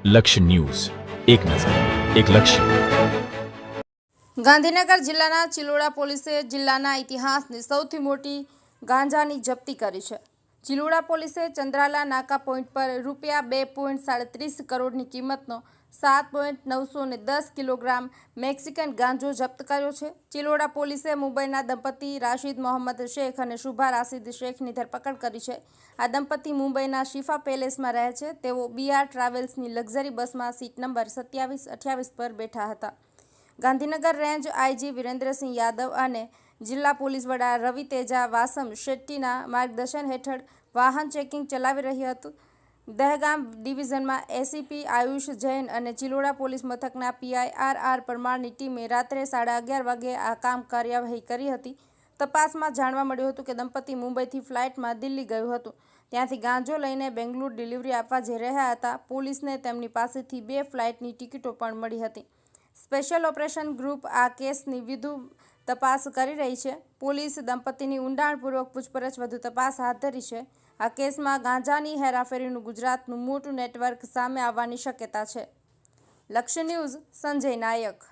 લક્ષ્ય ન્યૂઝ, એક નજર, એક લક્ષ્ય. ગાંધીનગર જિલ્લાના ચિલોડા પોલીસે જિલ્લાના ઇતિહાસની સૌથી મોટી ગાંજાની જપ્તી કરી છે. ચિલોડા પોલીસે ચંદ્રાલા નાકા પોઈન્ટ પર ₹2.37 કરોડની કિંમતનો 7.910 કિલોગ્રામ મેક્સિકન ગાંજો જપ્ત કર્યો છે. ચિલોડા પોલીસે મુંબઈના દંપતી રાશિદ મોહમ્મદ શેખ અને શુભા રાશિદ શેખની ધરપકડ કરી છે. આ દંપતી મુંબઈના શિફા પેલેસમાં રહે છે. તેઓ BR ટ્રાવેલ્સની લક્ઝરી બસમાં સીટ નંબર 27-28 પર બેઠા હતા. ગાંધીનગર રેન્જ IG વિરેન્દ્રસિંહ યાદવ અને જિલ્લા પોલીસ વડા રવિ તેજા વાસમ શેટ્ટીના માર્ગદર્શન હેઠળ વાહન ચેકિંગ ચલાવી રહ્યું હતું. દહેગામ ડિવિઝનમાં ACP આયુષ જૈન અને ચિલોડા પોલીસ મથકના PI RR પરમારની ટીમે રાત્રે 11:30 વાગે આ કાર્યવાહી કરી હતી. તપાસમાં જાણવા મળ્યું હતું કે દંપતી મુંબઈથી ફ્લાઇટમાં દિલ્હી ગયું હતું. ત્યાંથી ગાંજો લઈને બેંગ્લુરુ ડિલિવરી આપવા જઈ રહ્યા હતા. પોલીસને તેમની પાસેથી 2 ફ્લાઇટની ટિકિટો પણ મળી હતી. સ્પેશિયલ ઓપરેશન ગ્રુપ આ કેસની વધુ તપાસ કરી રહી છે. પોલીસ દંપતીની ઊંડાણપૂર્વક પૂછપરછ વધુ તપાસ હાથ ધરી છે. આ કેસમાં ગાંજાની હેરાફેરીનું ગુજરાતનું મોટું નેટવર્ક સામે આવવાની શક્યતા છે. લક્ષ્ય ન્યૂઝ, સંજય નાયક.